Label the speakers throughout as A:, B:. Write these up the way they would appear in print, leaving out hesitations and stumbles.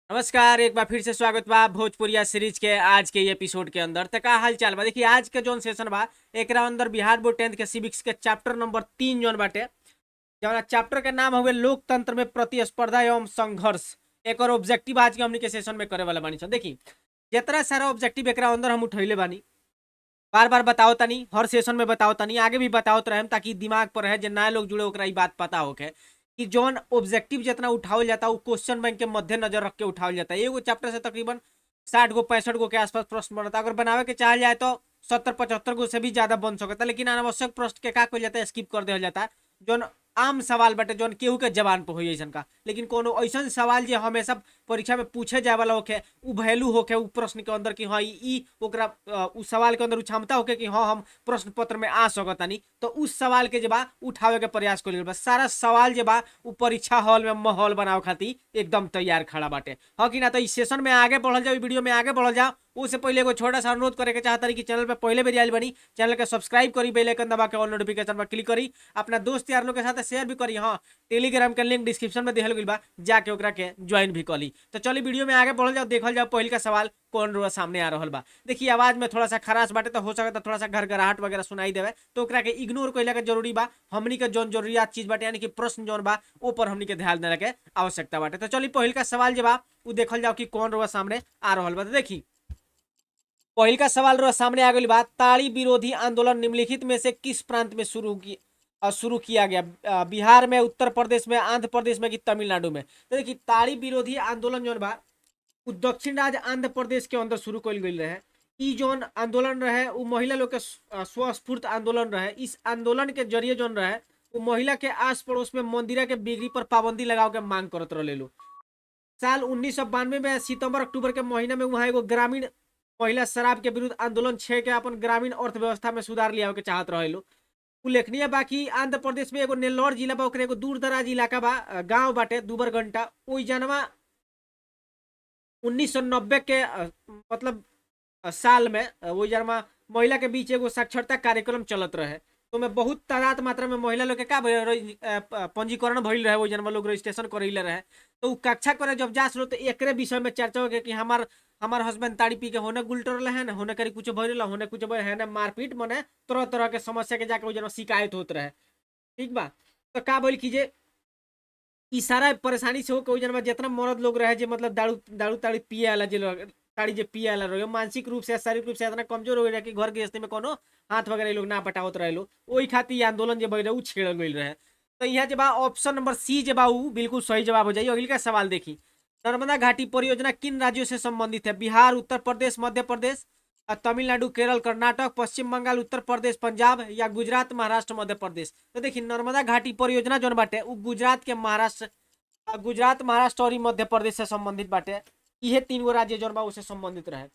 A: नमस्कार, एक बार फिर से स्वागत बा भोजपुरिया सीरीज के आज के एपिसोड के अंदर। त का हाल चाल बा? देखिए, आज के जोन सेशन बा एकरा अंदर बिहार बोर्ड 10th के सिविक्स के चैप्टर नंबर 3 जोन बाटे, जौन चैप्टर के नाम हुए लोकतंत्र में प्रतिस्पर्धा एवं संघर्ष। एक और ऑब्जेक्टिव आज के हमनी के सेशन में करे वाला बानी सन। देखी, जितना सारा ऑब्जेक्टिव एकरा अंदर हम उठैले बानी, बार बार बताओ तनी, हर सेशन में बताओ तनी, आगे भी बताओत रहेम ताकि दिमाग पर रहे, जे नया लोग जुड़े ओकरा ई बात पता होके कि जौन ऑब्जेक्टिव जितना उठावल जाता वो क्वेश्चन बैंक के मध्य नजर रख के उठावल जाता है। एगो चैप्टर से तकरीबन 60 गो 65 गो के आसपास प्रश्न बनता। अगर बनावे के चाहल जाए तो 70 75 गो से भी ज्यादा बन सकता है, लेकिन अनावश्यक प्रश्न के का कइल जाता है, स्किप कर दिया जाता है। जौन आम सवाल बटे, जौन केहू के जबान पर होई ऐसन का, लेकिन कोनो ऐसन सवाल जो हमेशा परीक्षा में पूछे जाए वाला होके, उ वैल्यू होके उ प्रश्न के अंदर कि हाँ ई ओकरा उस सवाल के अंदर उ क्षमता होके कि हाँ हम प्रश्न पत्र में आ सकतानी, तो उस सवाल के जे बा उठावे के प्रयास कइल बा। सारा सवाल जे बा उ परीक्षा हॉल में माहौल बनावे खातिर एकदम तैयार खड़ा बाटे। हाँ कि ना? तो इस सेशन में आगे बढ़ल जाओ, वीडियो में आगे बढ़ल जाओ उससे पहले एगो छोटा सा अनुरोध करे के चाहता कि चैनल पे पहले भी आइल बनी, चैनल के सब्सक्राइब करी, बेल आइकन दबा के ऑल नोटिफिकेशन पर क्लिक करी, अपना दोस्त यार लोग के साथ शेयर भी करी। हाँ, टेलीग्राम के लिंक डिस्क्रिप्शन में दिहल गइल बा, जाके ओकरा के ज्वाइन भी करी। तो चलिए वीडियो में आगे बढ़ल जाओ, देखल जाओ पहिल का सवाल कौन रोज सामने आ रहल बा। देखिए, आवाज में थोड़ा सा खराश बाटे, तो हो सकता थोड़ा सा घरघराहट वगैरह सुनाई देवे, तो ओकरा के इग्नोर कइला के जरूरी बा। हमनी के जौन जरूरियात चीज बाटे यानी कि प्रश्न जौन बा ऊपर हमनी के ध्यान देने के आवश्यकता बाटे। तो चलिए पहिल का सवाल जे बा उ देखल जाओ कि कौन रोज सामने आ रहल बा। तो देखी, पहिल का सवाल रो सामने आ गई बात, ताड़ी विरोधी आंदोलन निम्नलिखित में से किस प्रांत में शुरू किया गया? बिहार में, उत्तर प्रदेश में, आंध्र प्रदेश में कि तमिलनाडु में? तो देखिए, ताड़ी विरोधी आंदोलन जो बा उ दक्षिण राज्य आंध्र प्रदेश के अंदर शुरू कइल गइल रहे। ई जोन आंदोलन रहे उ महिला लोग के स्वस्फूर्त आंदोलन रहे। इस आंदोलन के जरिए जोन रहे उ महिला के आस पड़ोस में मंदिरा के बिक्री पर पाबंदी लगाव के मांग करत रहे लोग। साल 1992 में सितंबर अक्टूबर के महीना में वहां एगो ग्रामीण महिला शराब के विरुद्ध आंदोलन छे के अपन ग्रामीण अर्थव्यवस्था में सुधार लिया के चाहत रहे लोग। उल्लेखनीय बा कि आंध्र प्रदेश में एगो नेल्लौर जिला बा, ओकरे एगो दूर दराज इलाका बा, गांव बाटे दुबर घंटा। ओई जनवा 1990 के मतलब साल में वही जनमा महिला के बीच एगो साक्षरता कार्यक्रम चलत रहे, तो में बहुत तादाद मात्रा में महिला लोग के का पंजीकरण भइल रहे, वही जनमा लोग रजिस्ट्रेशन करैले रहे। तो उ कक्षा करे जब जास लो तो एकरे विषय में चर्चा हो गया कि हमार हमार हस्बैंड ताड़ी पी के होने गुलटर रहे हैं, होने करी कुछ भइल, होने कुछ भइल है ना, मारपीट मने तरह तरह के समस्या के जाके वही जनमा शिकायत होत रहे। ठीक बा? तो का बोल कीजिए, ई सारा परेशानी से हो कोई जनमा जितना मर्द लोग रहे जे मतलब दारू दारू ताड़ी पिए वाला जे लोग, ताड़ी जे पिए वाला रहे, मानसिक रूप से शारीरिक रूप से इतना कमजोर हो गया कि घर गृहस्थी में कोनो हाथ वगैरह लोग ना पटावत रहे लोग। ओई खातिर आंदोलन जे भइल उ छेड़ल गइल रहे। तो यहाँ जब ऑप्शन नंबर सी जब उ बिल्कुल सही जवाब हो जाइए। अगली का सवाल देखी, नर्मदा घाटी परियोजना किन राज्यों से संबंधित है? बिहार, उत्तर प्रदेश, मध्य प्रदेश, तमिलनाडु, केरल, कर्नाटक, पश्चिम बंगाल, उत्तर प्रदेश, पंजाब या गुजरात, महाराष्ट्र, मध्य प्रदेश? तो देखिए, नर्मदा घाटी परियोजना जोन बाटे उ गुजरात के महाराष्ट्र, गुजरात, महाराष्ट्र और मध्य प्रदेश से संबंधित बाटे। इहे 3 गो राज्य जोन बा उसे संबंधित रहे।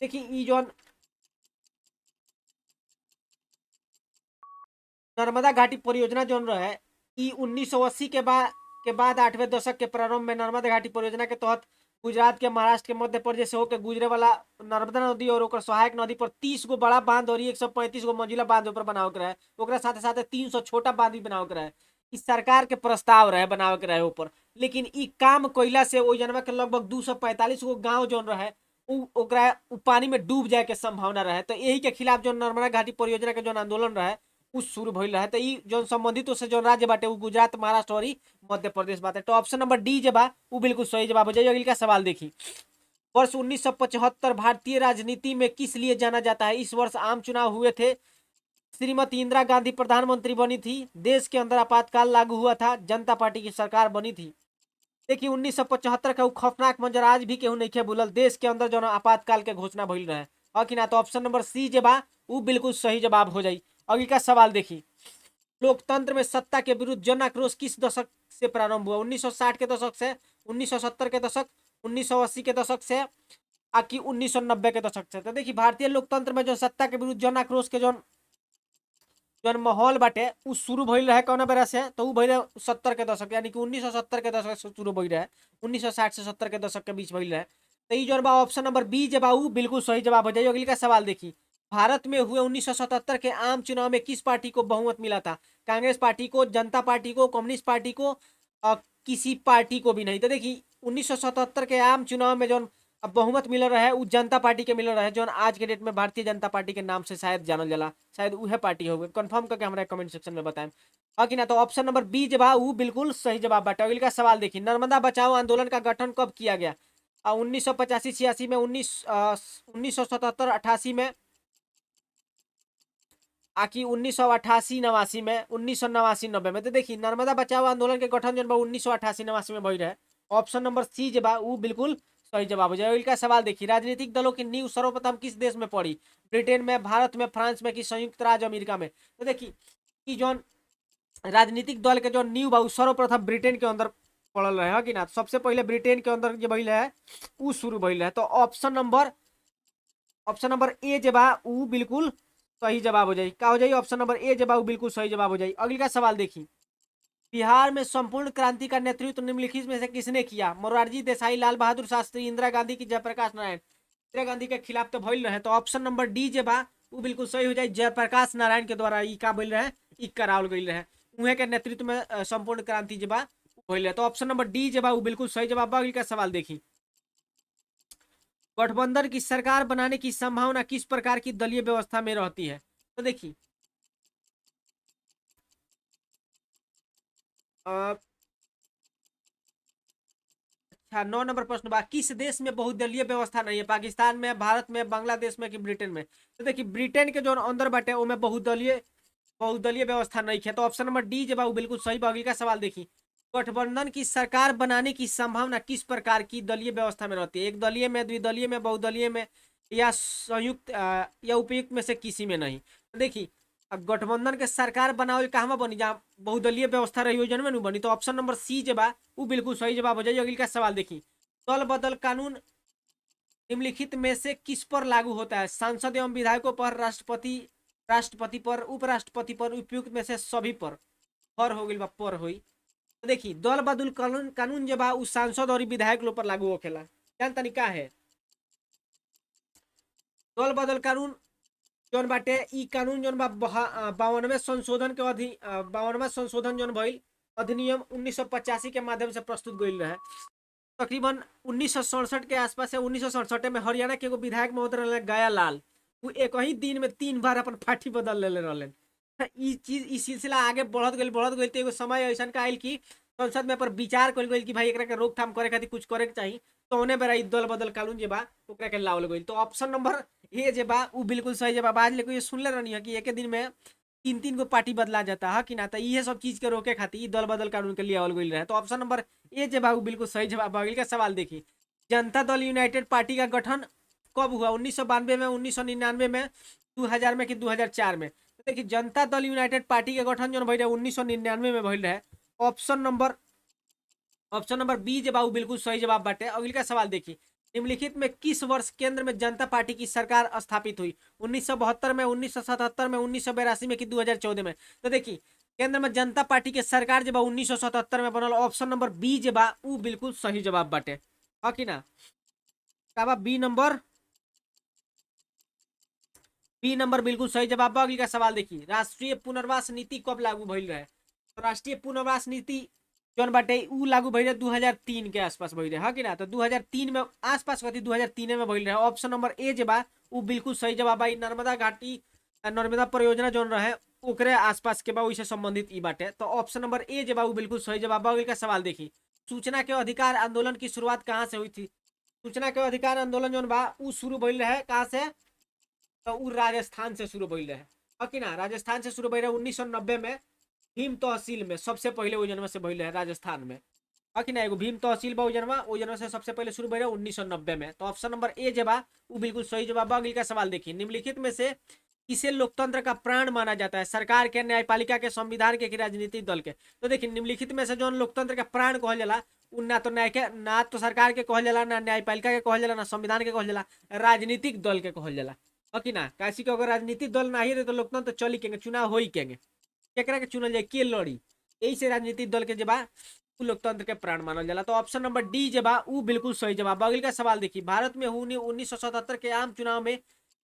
A: देखिए, ई जोन नर्मदा घाटी परियोजना जोन रहे ई 1980 के बाद 8वें दशक के प्रारंभ में नर्मदा घाटी परियोजना के तहत गुजरात के, महाराष्ट्र के, मध्य प्रदेश से होकर गुजरे वाला नर्मदा नदी और ओकर सहायक नदी पर 30 गो बड़ा बांध और 135 गो मंजिला बांध ऊपर बनावे के रहे। ओकरा साथे साथे 300 छोटा बांध भी बनावे के रहे। इस सरकार के प्रस्ताव रहे बनावे के रहे ऊपर, लेकिन ई काम कइला से ओइ जनवा के लगभग 245 गो गांव जोन रहे ओकरा पानी में डूब जाए के संभावना रहे। तो यही के खिलाफ जो नर्मदा घाटी परियोजना के जो आंदोलन रहे उ शुरू भइल रहे। तो ई जो संबंधित से जो राज्य बाटे उ गुजरात, महाराष्ट्र और मध्य प्रदेश बाटे। तो ऑप्शन नंबर डी जे बा उ बिल्कुल सही जवाब हो जाए। अगली का सवाल देखी, वर्ष 1975 भारतीय राजनीति में किस लिए जाना जाता है? इस वर्ष आम चुनाव हुए थे, श्रीमती इंदिरा गांधी प्रधानमंत्री बनी थी, देश के अंदर आपातकाल लागू हुआ था, जनता पार्टी की सरकार बनी थी। देखिए, 1975 का खौफनाक मंजर आज भी केहू नहीं भूलल, देश के अंदर जो आपातकाल के घोषणा भइल रहे। और कि ना? तो ऑप्शन नंबर सी जे बा उ बिल्कुल सही जवाब हो जाई। अगली का सवाल देखी, लोकतंत्र में सत्ता के विरुद्ध जन आक्रोश किस दशक से प्रारंभ हुआ? 1960 के दशक से, 1970 के दशक, 1980 के दशक से, आकि 1990 के दशक से? तो देखिए, भारतीय लोकतंत्र में जो सत्ता के विरुद्ध जन आक्रोश के जो माहौल बाटे उ शुरू भइल रहे कौन बेरा से? तो उ भइल 70 के दशक, यानी कि 1970 के दशक से शुरू भइल रहे, 1960 से 70 के दशक के बीच भइल रहे। तो ई जो बा ऑप्शन नंबर बी जे बा उ बिल्कुल सही जवाब हो जाए। अगली का सवाल देखी, भारत में हुए 1977 के आम चुनाव में किस पार्टी को बहुमत मिला था? कांग्रेस पार्टी को, जनता पार्टी को, कम्युनिस्ट पार्टी को, किसी पार्टी को भी नहीं। तो देखिए 1977 के आम चुनाव में जो अब बहुमत मिल रहा है वो जनता पार्टी के मिल रहा है, जो आज के डेट में भारतीय जनता पार्टी के नाम से शायद जानल जाला, शायद वह पार्टी होगी। कंफर्म करके हमारे कमेंट सेक्शन में बताएं हाँ कि ना। तो ऑप्शन नंबर बी जवाब वो बिल्कुल सही जवाब बाटे। अगले का सवाल देखिए, नर्मदा बचाओ आंदोलन का गठन कब किया गया? 1985-86 में, 1977-88 में, आकि 1988-89 में, 1989-90 में। तो देखिए नर्मदा बचाओ आंदोलन के गठन जो 1988-89 में भई रहे। ऑप्शन नंबर सी जवाब वो बिल्कुल सही जवाब हो जाएगा। इनका सवाल देखिए, राजनीतिक दलों की नींव सर्वप्रथम किस देश में पड़ी? ब्रिटेन में, भारत में, फ्रांस में कि संयुक्त राज्य अमेरिका में? तो देखिए कि जो राजनीतिक दल के जो नींव बा सर्वप्रथम ब्रिटेन के अंदर पड़ल रहे कि ना। सबसे पहले ब्रिटेन के अंदर जो भइल है वो शुरू भइल है। तो ऑप्शन नंबर ए जवाब वो बिल्कुल सही जवाब हो जाए। क्या हो जाए? ऑप्शन नंबर ए जवाब बिल्कुल सही जवाब हो जाए। अगले का सवाल देखिए, बिहार में संपूर्ण क्रांति का नेतृत्व निम्नलिखित में से किसने किया? मोरारजी देसाई, लाल बहादुर शास्त्री, इंदिरा गांधी की जयप्रकाश नारायण? इंदिरा गांधी के खिलाफ तो भइल रहे। तो ऑप्शन नंबर डी जवाब वो बिल्कुल सही हो जाए। जयप्रकाश नारायण के द्वारा ई का बोल रहे ई करावल गई रहे, उहे के नेतृत्व में संपूर्ण क्रांति जवाब भइल। तो ऑप्शन नंबर डी जवाब बिल्कुल सही जवाब। अगले का सवाल देखिए, गठबंधन की सरकार बनाने की संभावना किस प्रकार की दलीय व्यवस्था में रहती है? तो देखिए अच्छा 9 नंबर प्रश्न बा, किस देश में बहुदलीय व्यवस्था नहीं है? पाकिस्तान में, भारत में, बांग्लादेश में कि ब्रिटेन में? तो देखिए ब्रिटेन के जो अंदर बाटे उनमें बहुदलीय व्यवस्था नहीं है। तो ऑप्शन नंबर डी जवाब बिल्कुल सही। अगले का सवाल देखिए, गठबंधन की सरकार बनाने की संभावना किस प्रकार की दलीय व्यवस्था में रहती है? एक दलीय में, द्विदलीय में, बहुदलीय में या संयुक्त या उपयुक्त में से किसी में नहीं? तो देखिए गठबंधन के सरकार बनावल कहाँ बनी? जहाँ बहुदलीय व्यवस्था रही हो में बनी। तो ऑप्शन नंबर सी जवाब वो बिल्कुल सही जवाब हो जाए। अगले का सवाल देखिए, दल बदल कानून निम्नलिखित में से किस पर लागू होता है? सांसद एवं विधायकों पर, राष्ट्रपति पर, उपराष्ट्रपति पर, उपयुक्त में से सभी पर? पर हो गई पर हुई। तो देखिए दल बदल कानून जब उस सांसद और विधायक लोग पर लागू होखेला। जान तरीका है दल बदल कानून जौन बाटे ई कानून जौन बा 52वें संशोधन के 52वां संशोधन जौन भइल अधिनियम 1985 के माध्यम से प्रस्तुत गईल रहे। तकरीबन 1967 के आसपास से 1967 में हरियाणा के एगो विधायक महोदय रहे गया लाल, वो एक ही दिन में 3 बार अपन पार्टी बदल ले रहलन। ई चीज ई सिलसिला आगे बढ़त गई तो एगो समय ऐसा का आयल कि संसद में पर विचार कल गई कि भाई एकरा के रोकथाम करे खातिर कुछ करे के चाहिए। तो उन्हें बेरा दल बदल कानून जे बा ओकरा के लावल गई। तो ऑप्शन नंबर ए जे बा वो बिल्कुल सही जवाब। आज लेकिन ये सुनले रहनी है कि एक दिन में 3-3 गो पार्टी बदला जाता है कि ना। तो ये सब चीज के रोके खातिर दल बदल कानून के लिए आवल गई रहे। तो ऑप्शन नंबर ए जे बा वो बिल्कुल सही जवाब। अगले का सवाल देखिए, जनता दल यूनाइटेड पार्टी का गठन कब हुआ? 1992 में, 1999 में, 2000 में कि 2004 में? तो देखिए जनता दल यूनाइटेड पार्टी के गठन जो भइल 1999 में भइल रहे। ऑप्शन नंबर बी जवाब बिल्कुल सही जवाब बाटे। अगले का सवाल देखिए, निम्नलिखित में किस वर्ष केंद्र में जनता पार्टी की सरकार स्थापित हुई? 1972 में, 1977 में, 1982 में कि 2014 में? तो देखिए केंद्र में जनता पार्टी के सरकार जब 1977 में बनल। ऑप्शन नंबर बी जवाब वो बिल्कुल सही जवाब बाटे हाँ कि ना। बी नंबर बिल्कुल सही जवाब। अगले का सवाल देखिए, राष्ट्रीय पुनर्वास नीति कब लागू भइल रहे? तो राष्ट्रीय पुनर्वास नीति जौन बाटे उ लागू भइल रहे 2003 के आसपास भइल रहे हाँ कि ना। तो 2003 में आसपास कथी 2003 में भइल रहे। ऑप्शन नंबर ए जवाब उ बिल्कुल सही जवाब बा। नर्मदा घाटी नर्मदा परियोजना जौन रहे ओकरे आसपास के बा उससे संबंधित ई बाटे। तो ऑप्शन नंबर ए जवाब बिल्कुल सही जवाब। अगले का सवाल देखिए, सूचना के अधिकार आंदोलन की शुरुआत कहाँ से हुई थी? सूचना के अधिकार आंदोलन जौन बा उ शुरू भइल रहे कहाँ से? तो उ राजस्थान से शुरू भइल रहे हाँ कि ना। राजस्थान से शुरू भइल रहे 1990 में भीम तहसील में सबसे पहले वो जन्म से भइल है राजस्थान में हाँ कि ना। एगो भीम तहसील बा वो जन्म से सबसे पहले शुरू भइल है 1990 में। तो ऑप्शन नंबर ए जवाब वो बिल्कुल सही जवाब। अगले का सवाल देखिए, निम्नलिखित में से किसे लोकतंत्र का प्राण माना जाता है? सरकार के, न्यायपालिका के, संविधान के कि राजनीतिक दल के? तो देखिए निम्नलिखित में से जो लोकतंत्र का प्राण कहल जाला ना तो न्याय के ना तो सरकार के कहल जाला, ना न्यायपालिका के कहल जाला, ना संविधान के कहल जाला, राजनीतिक दल के कहल जाला हाँ कि ना। कैसी के अगर राजनीतिक दल ना ही रहे तो लोकतंत्र चली केंगे, चुनाव हो ही केंगे, केकरा के चुनल जाए, के लड़ी? यही से राजनीतिक दल के जबा लोकतंत्र के प्राण मानल जाला। तो ऑप्शन नंबर डी जबा वो बिल्कुल सही जवाब। अगले का सवाल देखिए, भारत में 1977 के आम चुनाव में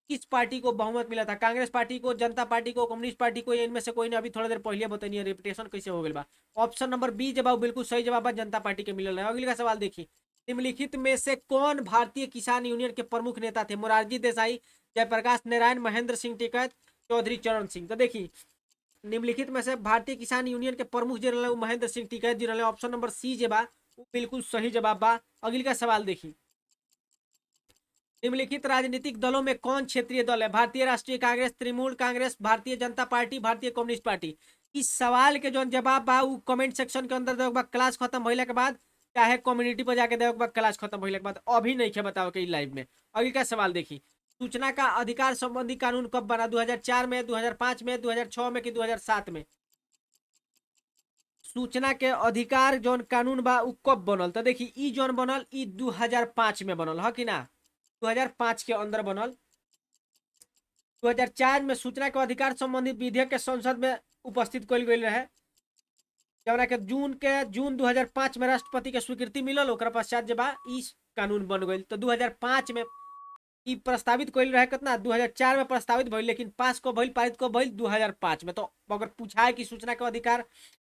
A: किस पार्टी को बहुमत मिला था? कांग्रेस पार्टी को, जनता पार्टी को, कम्युनिस्ट पार्टी को, या इनमें से कोई ने? अभी थोड़ा देर पहले बताइए रिपीटेशन कैसे हो गया बा। ऑप्शन नंबर बी जवाब बिल्कुल सही जवाब है, जनता पार्टी के मिलल है। अगले का सवाल देखिए, निम्नलिखित में से कौन भारतीय किसान यूनियन के प्रमुख नेता थे? मोरारजी देसाई, जयप्रकाश नारायण, महेंद्र सिंह टिकैत, चौधरी चरण सिंह। तो देखिए, निम्नलिखित में से भारतीय किसान यूनियन के प्रमुख जो रहे महेंद्र सिंह टिकैत जी रहे। ऑप्शन नंबर सी जे बा बिल्कुल सही जवाब बा। अगली का सवाल देखिए, निम्नलिखित राजनीतिक दलों में कौन क्षेत्रीय दल है? भारतीय राष्ट्रीय कांग्रेस, तृणमूल कांग्रेस, भारतीय जनता पार्टी, भारतीय कम्युनिस्ट पार्टी। इस सवाल के जो जवाब बा वो कमेंट सेक्शन के अंदर देवे क्लास खत्म होने के बाद, चाहे कम्युनिटी पर जाके देवे क्लास खत्म होने के बाद। अभी नहीं है बताओ कि लाइव में। अगली का सवाल देखिए, सूचना का अधिकार संबंधी कानून कब बना? 2004 में, 2005 में, 2006 में कि 2007 में? सूचना के अधिकार जोन कानून बा उ कब बनल? तो देखिए, ई जोन बनल ई 2005 में बनल है कि ना? 2005 के अंदर बनल। 2004 में सूचना के अधिकार संबंधी विधेयक के संसद में उपस्थित कल गई रहे, जवना के जून 2005 में राष्ट्रपति के स्वीकृति मिलल। ओकरा पश्चात जब ई कानून बन गई तो 2005 में ई प्रस्तावित कल रहे। कितना? 2004 में प्रस्तावित भइल, लेकिन पास कब भइल, पारित कब भइल? 2005 में। तो अगर पूछा है कि सूचना के अधिकार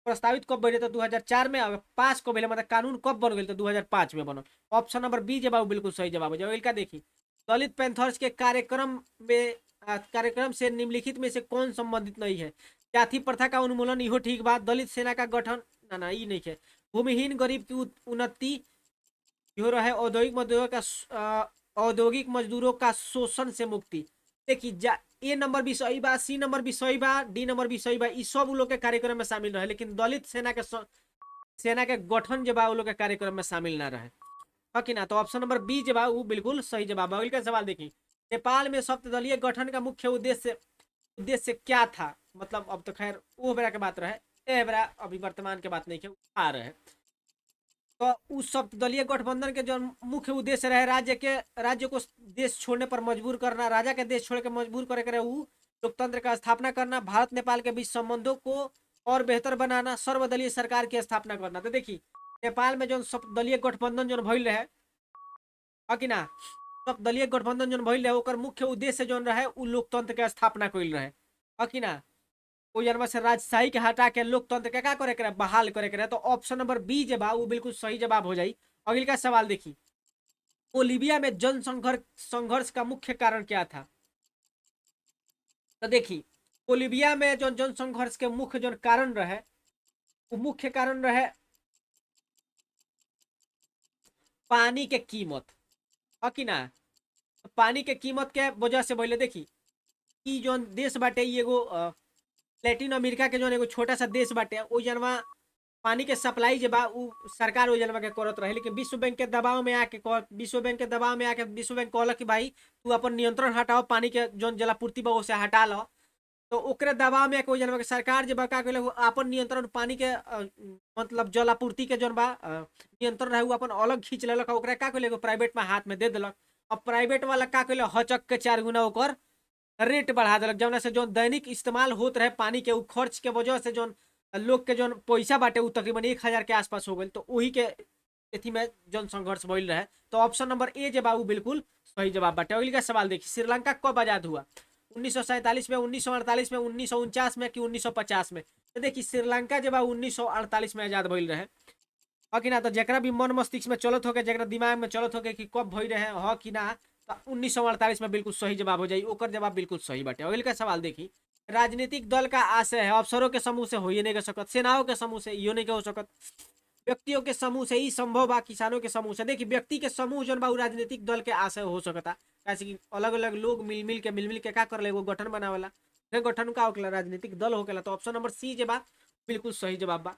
A: प्रस्तावित कब बने तो 2004 में, अगर पास कब भइल मतलब कानून कब बन गई तो 2005 में बनल। ऑप्शन नंबर बी जवाब बिल्कुल सही जवाब है। जब का देखी, दलित पैंथर्स के कार्यक्रम से निम्नलिखित में से कौन संबंधित नहीं है? जाति प्रथा का उन्मूलन, इहो ठीक बात। दलित सेना का गठन, ना ये नहीं है। भूमिहीन गरीब की उन्नति, इहो रहे। औद्योगिक मजदूरों का शोषण से मुक्ति। देखिए, ए नंबर भी सही बा, सी नंबर भी सही बा, डी नंबर भी सही बा। ई सब लोग के कार्यक्रम में शामिल रहे, लेकिन दलित सेना के गठन जो बा वो लोग के कार्यक्रम में शामिल ना रहे, है कि ना? तो ऑप्शन नंबर बी जो बा वो बिल्कुल सही जवाब है। अगले का सवाल देखिए, नेपाल में सप्तदलीय गठन का मुख्य उद्देश्य क्या था? मतलब अब तो खैर वो बेरा के बात रहे, ए बेरा अभी वर्तमान के बात नहीं है, आ रहे। तो उस सप्तदलीय गठबंधन के जो मुख्य उद्देश्य रहे, राज्य को देश छोड़ने पर मजबूर करना, राजा के देश छोड़ के मजबूर करे करे वो लोकतंत्र का स्थापना करना, भारत नेपाल के बीच संबंधों को और बेहतर बनाना, सर्वदलीय सरकार की स्थापना करना। तो देखिए, नेपाल में जो सप्तदलीय गठबंधन जो भइल रहे, है कि ना? सप्तदलीय गठबंधन जो भइल रहे ओकर मुख्य उद्देश्य जो रहे वो लोकतंत्र के स्थापना कइल रहे, है कि ना? वो जनवा से राजशाही के हटा के लोकतंत्र के क्या करे करे? बहाल करे करे। तो ऑप्शन नंबर बी जब वो बिल्कुल सही जवाब हो जाई। अगले का सवाल देखिए, बोलीविया में जन संघर्ष का मुख्य कारण क्या था? तो देखिए, बोलीविया में जो जन संघर्ष के मुख्य जो कारण रहे वो मुख्य कारण रहे पानी के कीमत, है कि ना? पानी के कीमत के वजह से बोले। देखी, ई जो देश बाटे एगो लैटिन अमेरिका के जो एगो छोटा सा देश बाटे, ओ जनवा पानी के सप्लाई जो बा सरकार ओ जनवा के करत रहे, लेकिन विश्व बैंक के दबाव में आके विश्व बैंक कहल कि भाई तू अपन नियंत्रण हटाओ, पानी के जो जलापूर्ति बा उसे हटा लो। तो ओकरे दबाव में कोई जनवा के सरकार जो बा का कहले अपन नियंत्रण पानी के मतलब जलापूर्ति के जो बा नियंत्रण रहे वो अपन अलग खींच लेलक। ओकरा का कहले प्राइवेट में हाथ में दे देलक। अब प्राइवेट वाला का कहले हचक के 4 गुना ओकर रेट बढ़ा दिलक, जौना से जो दैनिक इस्तेमाल होत रहे पानी के उ खर्च के वजह से जो लोग के जो पैसा बाटे उ तकरीबन 1000 के आसपास हो गई। तो वही के एथी में जन संघर्ष भइल रहे। तो ऑप्शन नंबर ए जे बा उ बिल्कुल सही जवाब बाटे। अगली का सवाल देखिए, श्रीलंका कब आजाद हुआ? 1947 में, 1948 में, 1949 में कि 1950 में? तो देखिए, श्रीलंका जब 1948 में आजाद भइल रहे, है कि ना? तो जरा भी मन मस्तिष्क में चलत होके, जरा दिमाग में चलत होके कि कब भई रहे, है कि ना? तो 1948 में बिल्कुल सही जवाब हो जाई। ओकर जवाब बिल्कुल सही बाटे। अगले का सवाल देखी, राजनीतिक दल का आशय है, अफसरों के समूह से हो ही नहीं कर सकत, सेनाओं के समूह से इहो नहीं हो सकत, व्यक्तियों के समूह से ही संभव बा, किसानों के समूह से। देखिए, व्यक्ति के समूह जो बा राजनीतिक दल के आशय हो सकता, कैसे कि अलग अलग लोग मिल मिल के का कर ले एगो गठन बनावेला, गठन का होकेला राजनीतिक दल होकेला। तो ऑप्शन नंबर सी जे बा बिल्कुल सही जवाब बा।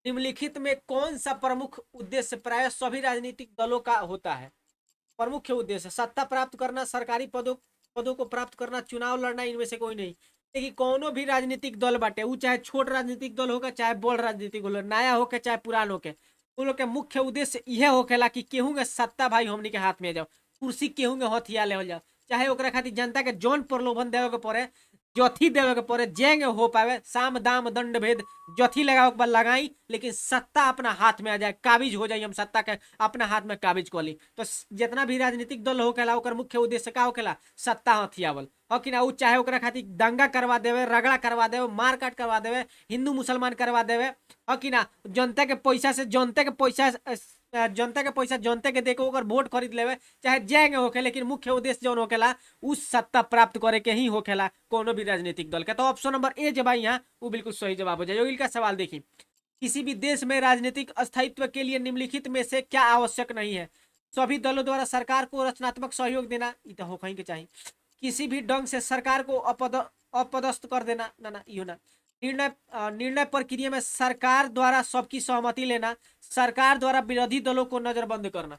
A: निम्नलिखित में कौन सा प्रमुख उद्देश्य प्राय सभी राजनीतिक दलों का होता है? प्रमुख उद्देश्य सत्ता प्राप्त करना, सरकारी पदों को प्राप्त करना, चुनाव लड़ना, इनमें से कोई नहीं। देखिए, कोनो भी राजनीतिक दल बाटे वो चाहे छोट राजनीतिक दल होगा चाहे बड़ राजनीतिक दल, नया होके चाहे पुरान होके, उन लोग के मुख्य उद्देश्य यह होखेला कि केहू के सत्ता भाई हमनी के हाथ में जाओ, कुर्सी केहू के हथिया ले जाओ, चाहे ओकरा खातिर जनता के जौन प्रलोभन देवे के पड़े, जथी देवे के पड़े, जेंगे हो पावे, साम दाम दंड भेद जथी लगावे के बाद लगाई, लेकिन सत्ता अपना हाथ में आ जाए, काबिज हो जाए, हम सत्ता के अपना हाथ में काबिज कर ली। तो जितना भी राजनीतिक दल होकेला ओकर मुख्य उद्देश्य का होकेला, सत्ता हथियावल हो कि ना। उ चाहे ओकरा खातिर दंगा करवा देवे, रगड़ा करवा देवे, मार काट करवा देवे, हिंदू मुसलमान करवा देवे, हो कि ना। जनता के पैसा से जनता के पैसा जनता के देके ओकर वोट खरीद लेवे, चाहे जाएंगे होके, लेकिन मुख्य उद्देश्य जौन होकेला उस सत्ता प्राप्त करे के ही होखेला कोनो भी राजनीतिक दल के। तो ऑप्शन नंबर ए जब यहाँ वो बिल्कुल सही जवाब हो जाए। का सवाल देखिए, किसी भी देश में राजनीतिक स्थायित्व के लिए निम्नलिखित में से क्या आवश्यक नहीं है? सभी दलों द्वारा सरकार को रचनात्मक सहयोग देना, ये तो हो कहीं के चाहिए। किसी भी ढंग से सरकार को अपदस्थ कर देना, ना ना यो ना। निर्णय प्रक्रिया में सरकार द्वारा सबकी सहमति लेना, सरकार द्वारा विरोधी दलों को नजरबंद करना।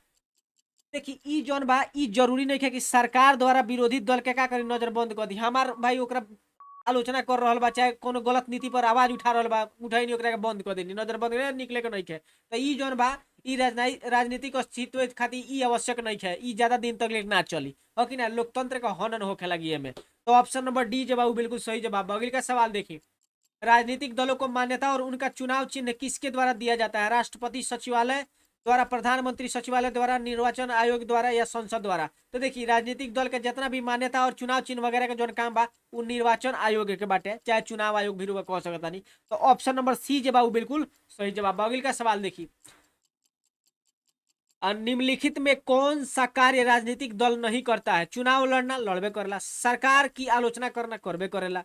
A: देखिए ई जौन बा ई जरूरी नहीं है कि सरकार द्वारा विरोधी दल के का करी नजरबंद कर दी। हमार भाई ओकरा आलोचना कर रहा बा, चाहे कोनो गलत नीति पर आवाज उठा रहा बा, उठाई नहीं, ओकरा के बंद कर देनी, नजरबंद निकले के नहीं है। तो ई जौन बा ई राजनीतिक अस्तित्व खातिर ई आवश्यक नहीं है, ई ज्यादा दिन तक ले ना चली, हो कि ना। लोकतंत्र का हनन होखे लगी एमे। तो ऑप्शन नंबर डी जवाब बिल्कुल सही जवाब। अगले का सवाल देखिए, राजनीतिक दलों को मान्यता और उनका चुनाव चिन्ह किसके द्वारा दिया जाता है? राष्ट्रपति सचिवालय द्वारा, प्रधानमंत्री सचिवालय द्वारा, निर्वाचन आयोग द्वारा या संसद द्वारा? तो देखिए राजनीतिक दल के जितना भी मान्यता और चुनाव चिन्ह वगैरह के जो काम बा वो निर्वाचन आयोग के बाटे, चाहे चुनाव आयोग भी कह सकता नहीं। तो ऑप्शन नंबर सी जवाब बिल्कुल सही जवाब। अगले का सवाल देखिए, निम्नलिखित में कौन सा कार्य राजनीतिक दल नहीं करता है? चुनाव लड़ना, लड़बे करेला, सरकार की आलोचना करना, करबे करेला,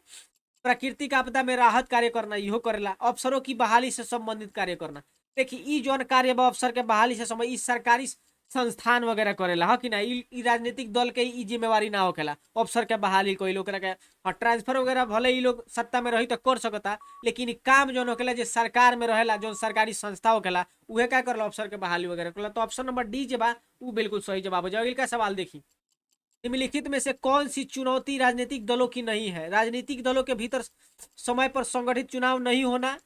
A: प्राकृतिक आपदा में राहत कार्य करना, इहो करेला, अफसरों की बहाली से संबंधित कार्य करना। देखिए ई जौन कार्य बा अफसर के बहाली से संबंधित, ई सरकारी संस्थान वगैरह करेला, हो कि ना। ई राजनीतिक दल के ई जिम्मेवारी ना होखेला अफसर के बहाली कोई लोग के। हाँ ट्रांसफर वगैरह भले ही लोग सत्ता में रही तो कर सकता, लेकिन काम जौन होखेला जो सरकार में रहेला, जो सरकारी संस्था होखेला, उहे क्या करला अफसर के बहाली वगैरह करला। तो ऑप्शन नंबर डी जे बा वो बिल्कुल सही जवाब हो जाए। अगले का सवाल देखिए, निम्नलिखित में से कौन सी चुनौती राजनीतिक दलों की नहीं है? राजनीतिक दलों के भीतर समय पर संगठित चुनाव नहीं होना,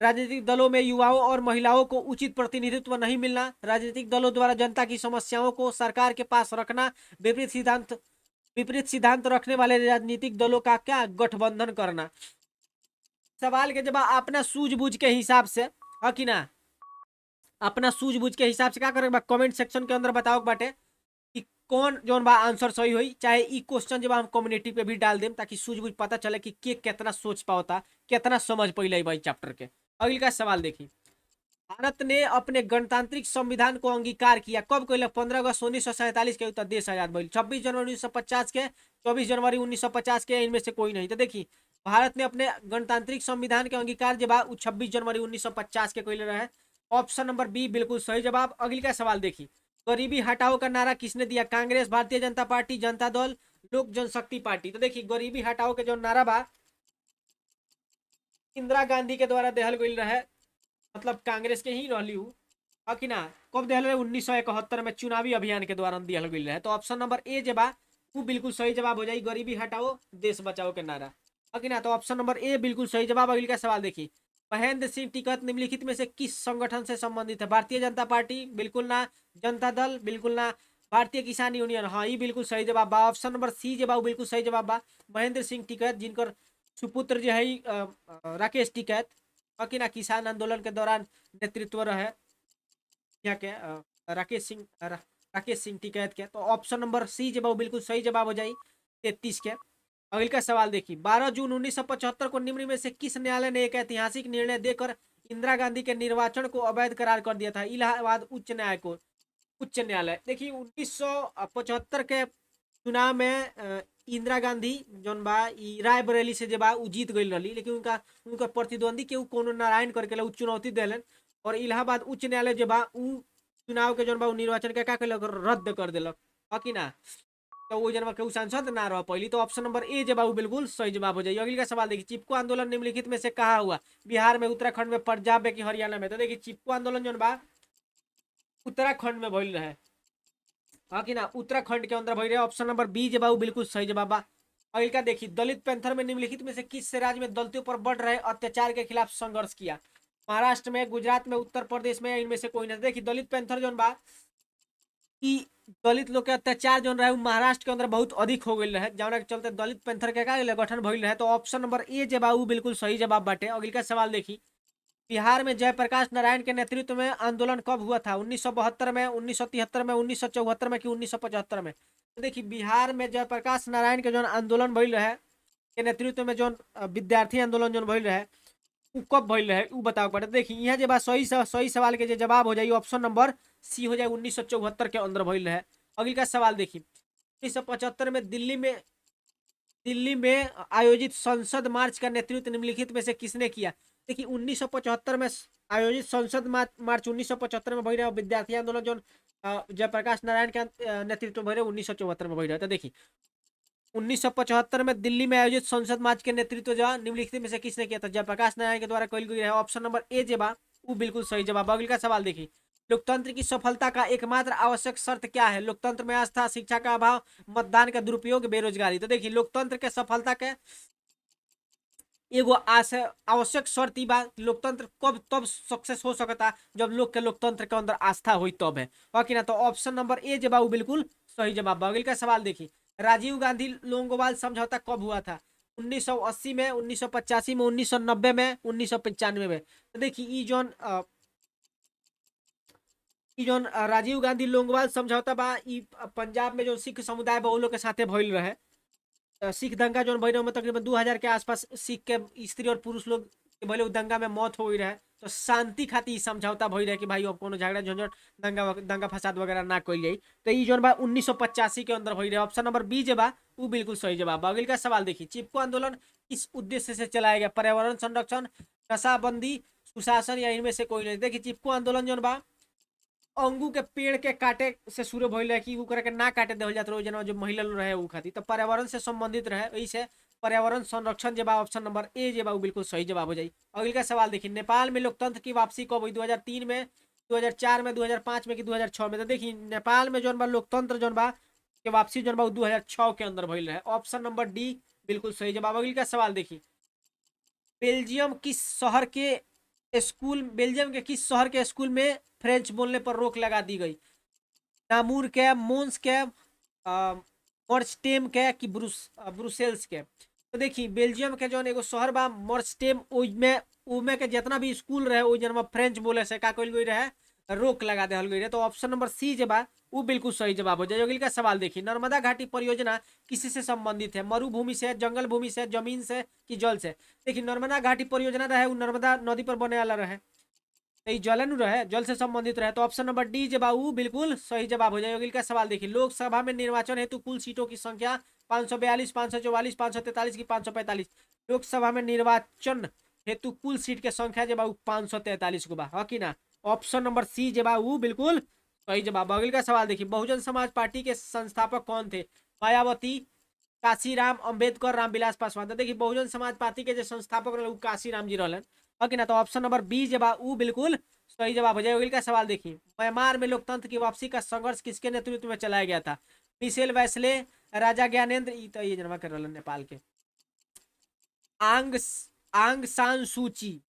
A: राजनीतिक दलों में युवाओं और महिलाओं को उचित प्रतिनिधित्व नहीं मिलना, राजनीतिक दलों द्वारा जनता की समस्याओं को सरकार के पास रखना, विपरीत सिद्धांत रखने वाले राजनीतिक दलों का क्या गठबंधन करना। सवाल के जवाब अपना सूझबूझ के हिसाब से, है कि ना, अपना सूझबूझ के हिसाब से क्या करेगा कमेंट सेक्शन के अंदर बताओ बाटे कि कौन जौन बा आंसर सही हुई। चाहे ई क्वेश्चन जब हम कम्युनिटी पे भी डाल देम, ताकि सूझबूझ पता चले कि के कितना सोच पाता, कितना समझ पहले भाई चैप्टर के। अगले का सवाल देखिए, भारत ने अपने गणतांत्रिक संविधान को अंगीकार किया कब? कैल 15 अगस्त 1947 के, उत्तर देश आजाद भइल। 26 जनवरी 1950 के, 24 जनवरी 1950 के, इनमें से कोई नहीं। तो देखिए भारत ने अपने गणतांत्रिक संविधान के अंगीकार जब 26 जनवरी 1950 के कैले रहे। ऑप्शन नंबर बी बिल्कुल सही जवाब। अगले का सवाल देखिए, गरीबी हटाओ का नारा किसने दिया? कांग्रेस, भारतीय जनता पार्टी, जनता दल, लोक जनशक्ति पार्टी? तो देखिए गरीबी हटाओ के जो नारा बा इंदिरा गांधी के द्वारा देहल गई रहे, मतलब कांग्रेस के ही रहली हूँ, कि ना। कब दिहल 1971 में चुनावी अभियान के दौरान दिहल गई रहे। तो ऑप्शन नंबर ए जे बा वो बिल्कुल सही जवाब हो जाए, गरीबी हटाओ देश बचाओ के नारा, कि ना। तो ऑप्शन नंबर ए बिल्कुल सही जवाब। अगले का सवाल देखिए, महेंद्र सिंह टिकैत निम्नलिखित में से किस संगठन से संबंधित है? भारतीय जनता पार्टी बिल्कुल ना, जनता दल बिल्कुल ना, भारतीय किसान यूनियन, हाँ ये बिल्कुल सही जवाब बा। ऑप्शन नंबर सी जवाब बिल्कुल सही जवाब बा। महेंद्र सिंह टिकैत जिनकर सुपुत्र जो है राकेश टिकैत, कि ना, किसान आंदोलन के दौरान नेतृत्व रहे यहाँ के राकेश सिंह टिकैत के। तो ऑप्शन नंबर सी जवाब बिल्कुल सही जवाब हो जाए 33 के। अगले का सवाल देखिए, 12 जून 1975 को निम्न में से किस न्यायालय ने एक ऐतिहासिक निर्णय देकर इंदिरा गांधी के निर्वाचन को अवैध करार कर दिया था? इलाहाबाद उच्च न्यायालय। देखिए 1975 के चुनाव में इंदिरा गांधी जौन बा रायबरेली से जब उ जीत गई रही, लेकिन उनका प्रतिद्वंदी के कोनो नारायण करके उ चुनौती दिलन, और इलाहाबाद उच्च न्यायालय जब उ चुनाव के जौन बा निर्वाचन के का कैलक, रद्द कर दिलक, कि ना। तो वो जन केहू सांसद ना रह पहली। तो ऑप्शन नंबर ए जवाब बिल्कुल सही जवाब हो जाएगी। अगले का सवाल देखिए, चिपको आंदोलन निम्नलिखित में से कहा हुआ? बिहार में, उत्तराखंड में, पंजाब में कि हरियाणा में? तो देखिए चिपको आंदोलन जौन बा उत्तराखंड में भइल रहे, कि ना, उत्तराखंड के अंदर भइल रहे। ऑप्शन नंबर बी जवाब बिल्कुल सही जवाब बा। अगले का देखिए, दलित पैंथर में निम्नलिखित में से किस राज्य में दलितों पर बढ़ रहे अत्याचार के खिलाफ संघर्ष किया? महाराष्ट्र में, गुजरात में, उत्तर प्रदेश में, इनमें से कोई नहीं। देखिए दलित पैंथर जौन बा कि दलित लोग के अत्याचार जो रहे महाराष्ट्र के अंदर बहुत अधिक हो गई रहे, जौना के चलते दलित पैंथर के का गठन भइल रहे। तो ऑप्शन नंबर ए जवाब बिल्कुल सही जवाब बाटे। अगला सवाल देखी, बिहार में जयप्रकाश नारायण के नेतृत्व में आंदोलन कब हुआ था? 1972 में, 1973 में, 1974 में कि 1975 में? तो देखिए बिहार में जयप्रकाश नारायण के जो आंदोलन भइल रहे के नेतृत्व में जो विद्यार्थी आंदोलन जो भइल रहे उ कब भइल रहे उ बताओ पड़े। देखिए यहाँ जे बात सही सवाल के जवाब हो जाए ऑप्शन नंबर सी हो जाए, 1974 के अंदर भइल रहे। अगला सवाल देखिए, 1975 में दिल्ली में आयोजित संसद मार्च का नेतृत्व निम्नलिखित में से किसने किया? देखिए 1975 में आयोजित संसद मार्च 1975 में भई रहे, विद्यार्थी आंदोलन जो जयप्रकाश नारायण के नेतृत्व में भई रहे 1974 में भई रहे। तो देखिए 1975 में दिल्ली में आयोजित संसद मार्च के नेतृत्व जो निम्नलिखित में से किसने किया था? जयप्रकाश नारायण के द्वारा कल गई है। ऑप्शन नंबर ए जवाब वो बिल्कुल सही जवाब। अगले का सवाल देखिए, लोकतंत्र की सफलता का एकमात्र आवश्यक शर्त क्या है? लोकतंत्र में आस्था, शिक्षा का अभाव, मतदान का दुरुपयोग, बेरोजगारी। तो देखिए लोकतंत्र के सफलता के एगो आवश्यक शर्त बा, लोकतंत्र कब तब सक्सेस हो सकता जब लोग के लोकतंत्र के अंदर आस्था हुई तब है कि ना? तो ऑप्शन नंबर ए जवाब बिल्कुल सही जवाब। अगले का सवाल देखिए, राजीव गांधी लोंगोवाल समझौता कब हुआ था? 1980 में, 1985 में, 1990 में, 1995 में? तो देखिए जोन राजीव गांधी लोंगोवाल समझौता बा पंजाब में जो सिख समुदाय बा लोग के साथे भइल रहे। सिख दंगा जो भइल में तकरीबन 2000 के आसपास सिख के स्त्री और पुरुष लोग के भइल दंगा में मौत हो गई रहे। तो शांति खातिर समझौता भइल रहे कि भाई अब कोनो झगड़ा झंझट दंगा फसाद वगैरह ना कइल जाई। तो ई जोन बा 1985 के अंदर भइल रहे। ऑप्शन नंबर बी जे बा वो बिल्कुल सही जवाब। अगले का सवाल देखिए, चिपको आंदोलन किस उद्देश्य से चलाया गया? पर्यावरण संरक्षण, नशाबंदी, सुशासन या इनमें से कोई नहीं? देखिए चिपको आंदोलन जो बा अंगू के पेड़ के काटे से शुरू भइल रहे कि ओकरा के ना काटे देवल जात रहे जना जो महिला लोग रहे उ खातिर। तो पर्यावरण से संबंधित रहे, इसे पर्यावरण संरक्षण जवाब ऑप्शन नंबर ए जवाब बिल्कुल सही जवाब हो जाए। अगले का सवाल देखिए, नेपाल में लोकतंत्र की वापसी कब हुई? 2003 में, 2004 में, 2005 में कि 2006 में? तो देखिए नेपाल में जोन बा लोकतंत्र जोन बा के वापसी जोन बा 2006 के अंदर भइल रहे। ऑप्शन नंबर डी बिल्कुल सही जवाब। अगले का सवाल देखिए, बेल्जियम के किस शहर के स्कूल में फ्रेंच बोलने पर रोक लगा दी गई? नामूर के, मोन्स के, मॉर्स्टेम के कि ब्रुसेल्स के? तो देखिए बेल्जियम के जो एगो शहर बा मॉर्स्टेम, उमे के जितना भी स्कूल रहे ओ जन फ्रेंच बोले से का कइल गई रहे, रोक लगा देहल गई रहे। तो ऑप्शन नंबर सी जे बा वो बिल्कुल सही जवाब हो जाए। अगले का सवाल देखिए, नर्मदा घाटी परियोजना किसी से संबंधित है? मरुभूमि से, जंगल भूमि से, जमीन से कि जल से? देखिए नर्मदा घाटी परियोजना रहे वो नर्मदा नदी पर बने वाला रहे, तो जलन रहे, जल से संबंधित रहे। तो ऑप्शन नंबर डी जवाब बिल्कुल सही जवाब हो जाए। अगले का सवाल देखिए, लोकसभा में निर्वाचन हेतु कुल सीटों की संख्या 542, 544, 543 की 545? लोकसभा में निर्वाचन हेतु कुल सीट के संख्या जवाब 543 को बा कि ना? ऑप्शन नंबर सी जवाब बिल्कुल सही जवाब। अगले का सवाल देखिए, बहुजन समाज पार्टी के संस्थापक कौन थे? मायावती, काशीराम, अंबेडकर, रामविलास पासवान? तो देखिए बहुजन समाज पार्टी के जो संस्थापक रहे काशीराम जी रहलन कि ना? तो ऑप्शन नंबर बी जवाब बिल्कुल सही जवाब हो जाए। अगले का सवाल देखिए, म्यांमार में लोकतंत्र की वापसी का संघर्ष किसके नेतृत्व में चलाया गया था? मिशेल वैसले, राजा ज्ञानेंद्र, तो ये जन्मा कर रहलन नेपाल के आंग सान सूची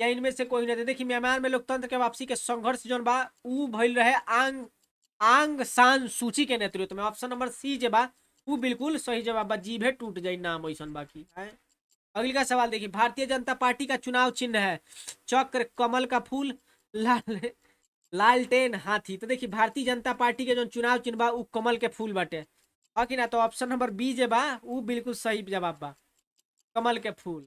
A: या इनमें से कोई नहीं? देखिए म्यांमार में लोकतंत्र के वापसी के संघर्ष जो बा उ भइल रहे आंग सान सूची के नेतृत्व में। ऑप्शन नंबर सी जे बा वो बिल्कुल सही जवाब बा। जीभे टूट जाई नाम ऐसा बाकी है। अगले का सवाल देखिए, भारतीय जनता पार्टी का चुनाव चिन्ह है चक्र, कमल का फूल, लालटेन, हाथी? तो देखिए भारतीय जनता पार्टी के जो चुनाव चिन्ह बा उ कमल के फूल बाटे कि ना? तो ऑप्शन नंबर बी जे बा वो बिल्कुल सही जवाब बा, कमल के फूल।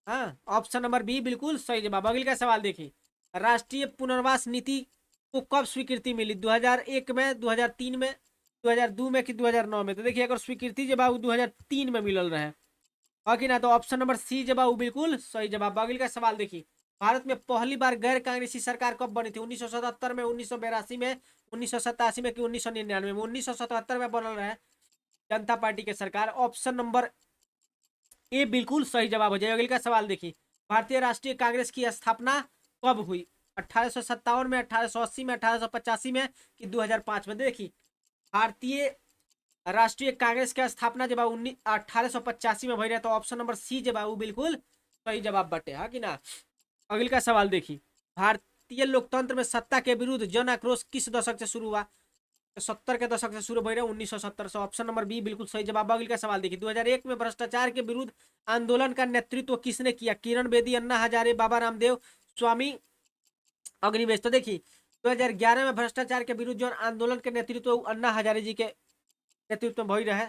A: हाँ ऑप्शन नंबर बी बिल्कुल सही जवाब। अगले का सवाल देखिए, राष्ट्रीय पुनर्वास नीति को कब स्वीकृति मिली? 2001 में, 2003 में, 2002 में कि 2009 में? तो देखिए अगर स्वीकृति जब 2003 में मिलल रहे कि ना? तो ऑप्शन नंबर सी जवाब बिल्कुल सही जवाब। अगले का सवाल देखिए, भारत में पहली बार गैर कांग्रेसी सरकार कब बनी थी? 1977 में, 1982 में, 1987 में कि 1999 में? 1977 में बनल रहे जनता पार्टी के सरकार। ऑप्शन नंबर ए बिल्कुल सही जवाब हो जाए। अगले का सवाल देखिए, भारतीय राष्ट्रीय कांग्रेस की स्थापना कब हुई? 1857 में, 1880 में, 1885 में कि 2005 में? देखिए भारतीय राष्ट्रीय कांग्रेस के स्थापना जब 1885 में भई रहे। तो ऑप्शन नंबर सी जवाब बिल्कुल सही जवाब बटे कि ना? अगले का सवाल देखिए, भारतीय लोकतंत्र में सत्ता के विरुद्ध जन आक्रोश किस दशक से शुरू हुआ? 70 के दशक से शुरू हो रहे 1970 से। ऑप्शन नंबर बी बिल्कुल सही जवाब। अगले का सवाल देखिए, 2001 में भ्रष्टाचार के विरुद्ध आंदोलन का नेतृत्व किसने किया? किरण बेदी, अन्ना हजारे, बाबा रामदेव, स्वामी अग्निवेश। तो देखिए 2011 में भ्रष्टाचार के विरुद्ध जो आंदोलन के नेतृत्व अन्ना हजारे जी के नेतृत्व में भई रहे,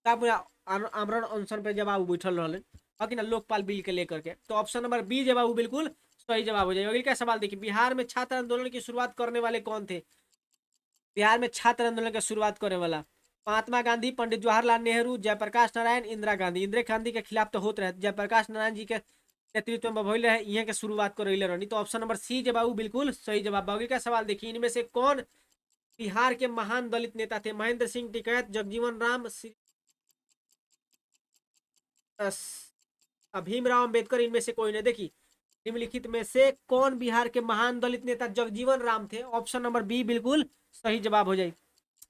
A: तब आमरण अनशन पे जब आप बैठल रहे कि ना लोकपाल बिल के लेकर के। तो ऑप्शन नंबर बी जवाब बिल्कुल सही जवाब हो जाएगा। अगले का सवाल देखिए, बिहार में छात्र आंदोलन की शुरुआत करने वाले कौन थे? बिहार में छात्र आंदोलन की शुरुआत करने वाला महात्मा गांधी, पंडित जवाहरलाल नेहरू, जयप्रकाश नारायण, इंदिरा गांधी। इंदिरा गांधी के खिलाफ तो होते रहे, जयप्रकाश नारायण जी के नेतृत्व में भइल रहे, यहाँ के शुरुआत कर रही। तो ऑप्शन नंबर सी जवाब बिल्कुल सही जवाब। अगले का सवाल देखिए, इनमें से कौन बिहार के महान दलित नेता थे? महेंद्र सिंह टिकैत, जगजीवन राम, भीमराव अंबेडकर, इनमें से कोई नहीं। देखिए निम्नलिखित में से कौन बिहार के महान दलित नेता जगजीवन राम थे? ऑप्शन नंबर बी बिल्कुल सही जवाब हो जाए।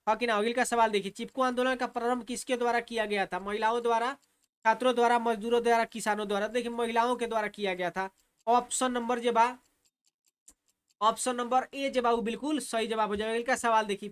A: हाँ कि ना। अगले का सवाल देखिए, चिपको आंदोलन का प्रारंभ किसके द्वारा किया गया था? महिलाओं द्वारा, छात्रों द्वारा, मजदूरों द्वारा, किसानों द्वारा। देखिए महिलाओं के द्वारा किया गया था। ऑप्शन नंबर जवाब ऑप्शन नंबर ए जवाब बिल्कुल सही जवाब हो जाएगा। अगले का सवाल देखिए,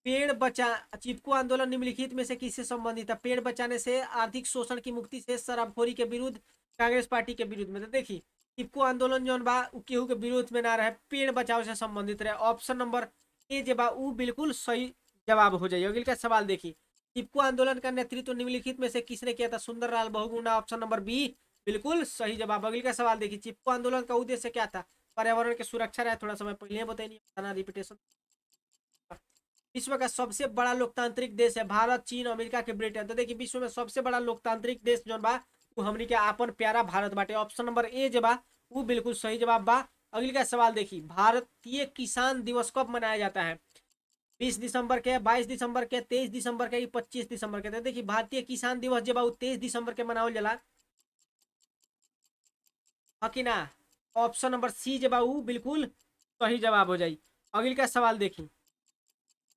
A: पेड़ बचा चिपको आंदोलन निम्नलिखित में से किससे संबंधित है? पेड़ बचाने से, आर्थिक शोषण की मुक्ति से, शराबखोरी के विरुद्ध, कांग्रेस पार्टी के विरुद्ध में। तो देखिए चिपको आंदोलन जो बा केहू के विरोध में ना रहे, पेड़ बचाव से संबंधित रहे। ऑप्शन नंबर ए जवाब बिल्कुल सही जवाब हो जाएगा। अगले का सवाल देखिए, चिपको आंदोलन का नेतृत्व निम्नलिखित में से किसने किया था? Sunderlal Bahuguna. Option number B बिल्कुल सही जवाब। अगले का सवाल देखिए, चिपको आंदोलन का उद्देश्य क्या था? पर्यावरण की सुरक्षा रहे, थोड़ा समय पहले बताइए, रिपीटेशन। विश्व का सबसे बड़ा लोकतांत्रिक देश है भारत, चीन, अमेरिका के ब्रिटेन। तो देखिए विश्व में सबसे बड़ा लोकतांत्रिक देश जो बा वो हमनी के आपन प्यारा भारत बाटे। ऑप्शन नंबर ए जबा वो बिल्कुल सही जवाब बा। अगले का सवाल देखिए, भारतीय किसान दिवस कब मनाया जाता है? 20 दिसंबर के, 22 दिसंबर के, 23 दिसंबर के, 25 दिसंबर के। तो देखिए भारतीय किसान दिवस जब 23 दिसंबर के मनावल जाला, कि ना। ऑप्शन नंबर सी जवाब बिल्कुल सही जवाब हो जाए। अगले का सवाल देखिए,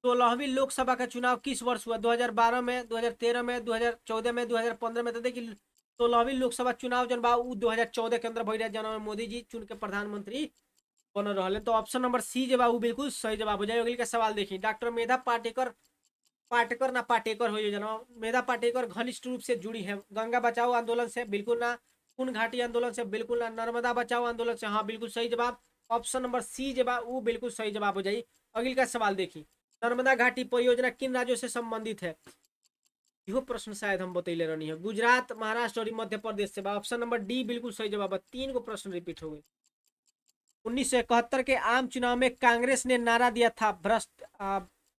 A: 16वीं लोकसभा का चुनाव किस वर्ष हुआ? 2012 में, 2013 में, 2014 में, 2015 में। तो देखिए 16वीं लोकसभा चुनाव जन बा 2014 के अंदर भई रहे, जन मोदी जी चुन के प्रधानमंत्री बन रहे। तो ऑप्शन नंबर सी जवाब बिल्कुल सही जवाब हो जाए। अगले का सवाल देखिए, डॉक्टर मेधा पाटेकर, पाटेकर ना पाटेकर हो जना, मेधा पाटेकर घनिष्ठ रूप से जुड़ी है गंगा बचाओ आंदोलन से? बिल्कुल ना। खून घाटी आंदोलन से? बिल्कुल ना। नर्मदा बचाओ आंदोलन से? हाँ बिल्कुल सही जवाब। ऑप्शन नंबर सी जवाब वो बिल्कुल सही जवाब हो जाए। अगले का सवाल देखिए, नर्मदा घाटी परियोजना किन राज्यों से संबंधित है? यह प्रश्न शायद हम बतैले रहनी है, गुजरात, महाराष्ट्र और मध्य प्रदेश से। ऑप्शन नंबर डी बिल्कुल सही जवाब है। 3 को प्रश्न रिपीट हो गए। 1971 के आम चुनाव में कांग्रेस ने नारा दिया था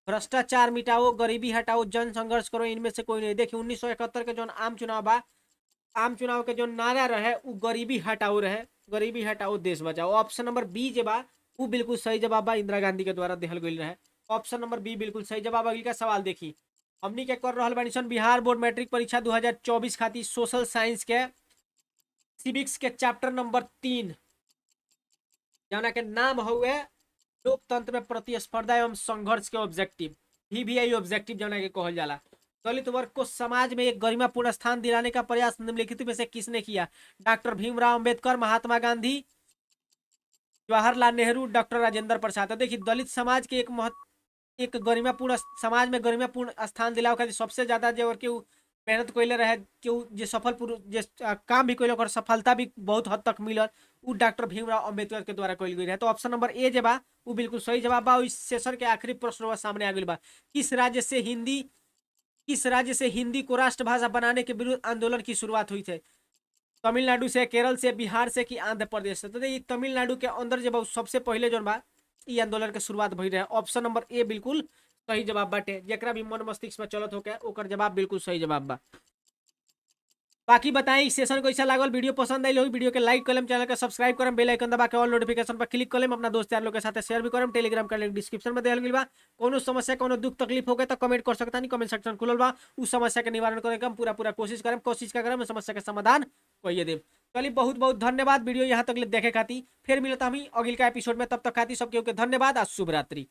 A: भ्रष्टाचार मिटाओ, गरीबी हटाओ, जन संघर्ष करो, इनमें से कोई नहीं। देखिए 1971 के जो आम चुनाव बा, आम चुनाव के जो नारा रहे वो गरीबी हटाओ रहे, गरीबी हटाओ देश बचाओ। ऑप्शन नंबर बी जे बा वो बिल्कुल सही जवाब बा, इंदिरा गांधी के द्वारा दिहल गई रहे। ऑप्शन नंबर बी बिल्कुल सही जवाब। अगले का सवाल देखिए, हमनी के कर रहल बानी सन बिहार बोर्ड मैट्रिक परीक्षा 2024 खातिर सोशल साइंस के सिविक्स के चैप्टर नंबर 3 जौना के नाम हुए लोकतंत्र में प्रतिस्पर्धा एवं संघर्ष के ऑब्जेक्टिव, VVI ऑब्जेक्टिव जौना के कहल जाला। दलित वर्ग को समाज में एक गरिमापूर्ण स्थान दिलाने का प्रयास निम्नलिखित में से किसने किया? Doctor Bhimrao Ambedkar, Mahatma Gandhi, Jawaharlal Nehru, doctor Rajendra Prasad. देखिए दलित समाज के एक गरिमापूर्ण समाज में गरिमापूर्ण स्थान दिलावे खातिर सबसे ज्यादा जो केहू मेहनत कैले रहे, केहू जे सफल जे काम भी कैले ओकर सफलता भी बहुत हद तक मिलल, उ डॉक्टर भीमराव अंबेडकर के द्वारा कैल गई रहे। तो ऑप्शन नंबर ए जे बा उ बिल्कुल सही जवाब बा। इस सेशन के आखिरी प्रश्न सामने आ गई बा, किस राज्य से हिंदी को राष्ट्रभाषा बनाने के विरुद्ध आंदोलन की शुरुआत हुई थी? तमिलनाडु से, केरल से, बिहार से कि आंध्र प्रदेश से? तो देखिए तमिलनाडु के अंदर जब सबसे पहले जो बा ई आंदोलन के शुरुआत भई रहे। ऑप्शन नंबर ए बिल्कुल सही जवाब बाटे, जेकरा भी मन मस्तिष्क में चलत होके ओकर जवाब बिल्कुल सही जवाब बा। बाकी बताएं सेशन कैसा लागल, वीडियो पसंद आई हो वीडियो के लाइक करें, चैनल के सब्सक्राइब करें, बेल आइकन दबा के ऑल नोटिफिकेशन पर क्लिक करें, अपना दोस्त यार लोग के साथ शेयर भी करें। टेलीग्राम का लिंक डिस्क्रिप्शन में दिया गया बा। कोनो समस्या कोनो दुख तकलीफ हो गए तो कमेंट कर सकता नहीं, कमेंट सेक्शन खुलल बा, उस समस्या के निवारण करे के हम पूरा कोशिश करें समस्या के समाधान कहिए देव। चलिए बहुत बहुत धन्यवाद वीडियो यहाँ तक देखे खाती, फिर मिलता हम अगले का एपिसोड में, तब तक खाती सबके धन्यवाद। शुभ रात्रि।